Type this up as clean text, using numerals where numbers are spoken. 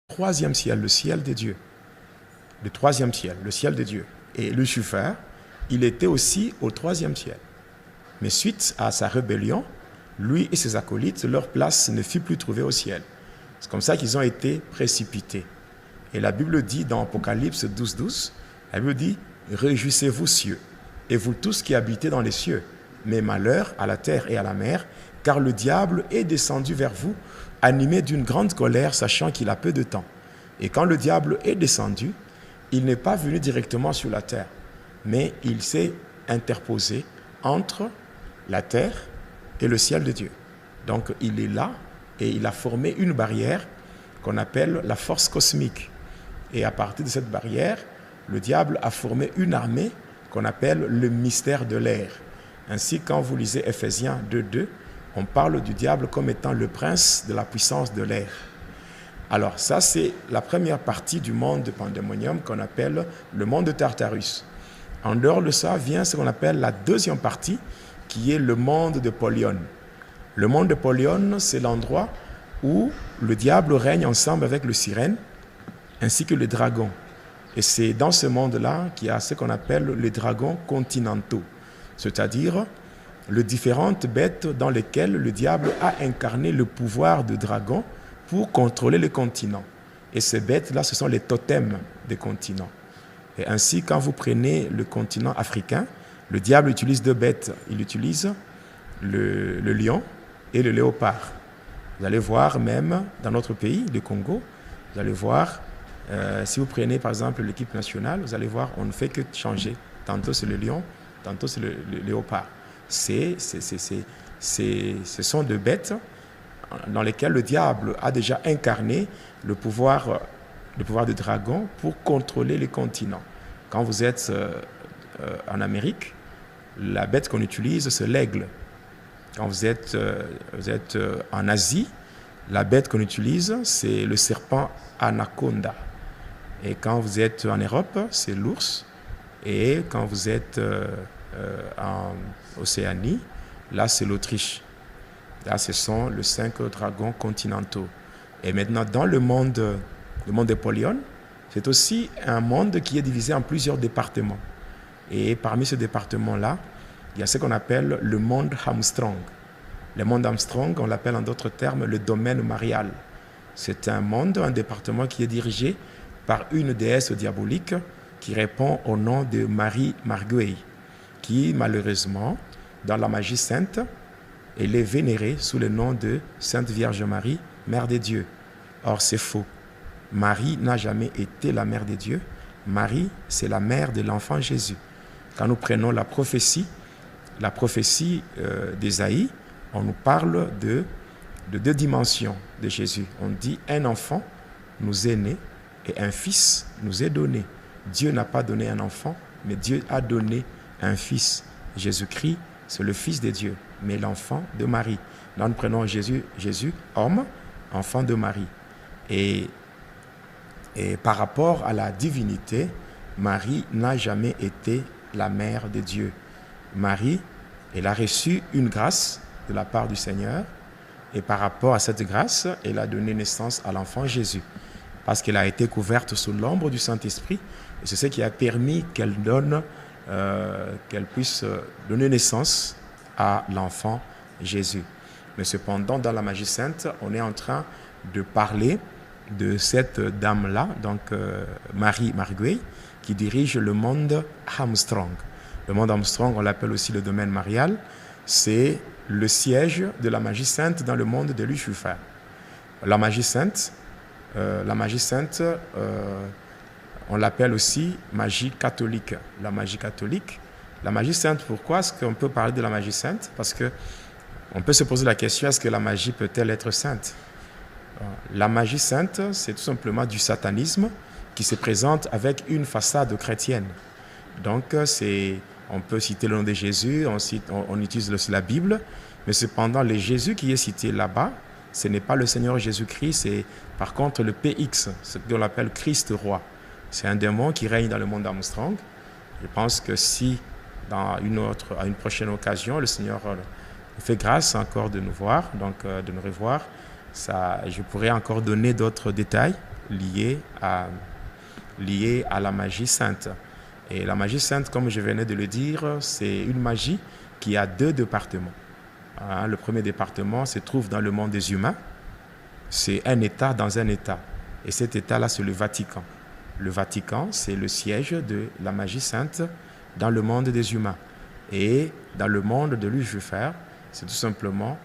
troisième ciel, le ciel des dieux. Le troisième ciel, le ciel des dieux. Et Lucifer, il était aussi au troisième ciel. Mais suite à sa rébellion, lui et ses acolytes, leur place ne fut plus trouvée au ciel. C'est comme ça qu'ils ont été précipités. Et la Bible dit dans Apocalypse 12, 12, la Bible dit « Réjouissez-vous cieux, et vous tous qui habitez dans les cieux, mais malheur à la terre et à la mer, car le diable est descendu vers vous, animé d'une grande colère, sachant qu'il a peu de temps. Et quand le diable est descendu, il n'est pas venu directement sur la terre, mais il s'est interposé entre la terre et le ciel de Dieu. Donc il est là et il a formé une barrière qu'on appelle la force cosmique. Et à partir de cette barrière, le diable a formé une armée qu'on appelle le mystère de l'air. Ainsi, quand vous lisez Ephésiens 2.2, on parle du diable comme étant le prince de la puissance de l'air. Alors ça, c'est la première partie du monde de Pandémonium qu'on appelle le monde de Tartarus. En dehors de ça vient ce qu'on appelle la deuxième partie, qui est le monde de Polion. Le monde de Polion, c'est l'endroit où le diable règne ensemble avec le sirène, ainsi que le dragon. Et c'est dans ce monde-là qu'il y a ce qu'on appelle les dragons continentaux, c'est-à-dire les différentes bêtes dans lesquelles le diable a incarné le pouvoir de dragon pour contrôler les continents. Et ces bêtes-là, ce sont les totems des continents. Et ainsi, quand vous prenez le continent africain, le diable utilise deux bêtes. Il utilise le lion et le léopard. Vous allez voir même dans notre pays, le Congo, vous allez voir, si vous prenez par exemple l'équipe nationale, vous allez voir, on ne fait que changer. Tantôt c'est le lion, tantôt c'est le léopard. Ce sont deux bêtes dans lesquelles le diable a déjà incarné le pouvoir de dragon pour contrôler les continents. Quand vous êtes en Amérique, la bête qu'on utilise, c'est l'aigle. Quand vous êtes en Asie, la bête qu'on utilise, c'est le serpent anaconda. Et quand vous êtes en Europe, c'est l'ours. Et quand vous êtes en Océanie, là, c'est l'Autriche. Là, ce sont les 5 dragons continentaux. Et maintenant, dans le monde de Polion, c'est aussi un monde qui est divisé en plusieurs départements. Et parmi ces départements-là, il y a ce qu'on appelle le monde Armstrong. Le monde Armstrong, on l'appelle en d'autres termes le domaine marial. C'est un monde, un département qui est dirigé par une déesse diabolique qui répond au nom de Marie Marguerite, qui malheureusement, dans la magie sainte, elle est vénérée sous le nom de Sainte Vierge Marie, Mère des dieux. Or, c'est faux. Marie n'a jamais été la Mère des dieux. Marie, c'est la mère de l'enfant Jésus. Quand nous prenons la prophétie d'Ésaïe, on nous parle de deux dimensions de Jésus. On dit un enfant nous est né et un fils nous est donné. Dieu n'a pas donné un enfant, mais Dieu a donné un fils. Jésus-Christ, c'est le fils de Dieu, mais l'enfant de Marie. Là, nous prenons Jésus, homme, enfant de Marie. Et par rapport à la divinité, Marie n'a jamais été la mère de Dieu. Marie, elle a reçu une grâce de la part du Seigneur, et par rapport à cette grâce, elle a donné naissance à l'enfant Jésus, parce qu'elle a été couverte sous l'ombre du Saint-Esprit, et c'est ce qui a permis qu'elle puisse donner naissance à l'enfant Jésus. Mais cependant, dans la magie sainte, on est en train de parler de cette dame-là, donc Marie Marguerite, qui dirige le monde Armstrong. Le monde Armstrong, on l'appelle aussi le domaine marial, c'est le siège de la magie sainte dans le monde de Lucifer. La magie sainte, on l'appelle aussi magie catholique. La magie catholique, la magie sainte, pourquoi est-ce qu'on peut parler de la magie sainte? Parce qu'on peut se poser la question, est-ce que la magie peut-elle être sainte? La magie sainte, c'est tout simplement du satanisme qui se présente avec une façade chrétienne. Donc, on peut citer le nom de Jésus, on utilise aussi la Bible, mais cependant, le Jésus qui est cité là-bas, ce n'est pas le Seigneur Jésus-Christ, c'est par contre le PX, ce qu'on appelle Christ roi. C'est un démon qui règne dans le monde Armstrong. Je pense que si, à une prochaine occasion, le Seigneur nous fait grâce encore de nous voir, donc de nous revoir, je pourrais encore donner d'autres détails liées à la magie sainte. Et la magie sainte, comme je venais de le dire, c'est une magie qui a deux départements. Le premier département se trouve dans le monde des humains. C'est un État dans un État. Et cet État-là, c'est le Vatican. Le Vatican, c'est le siège de la magie sainte dans le monde des humains. Et dans le monde de Lucifer, c'est tout simplement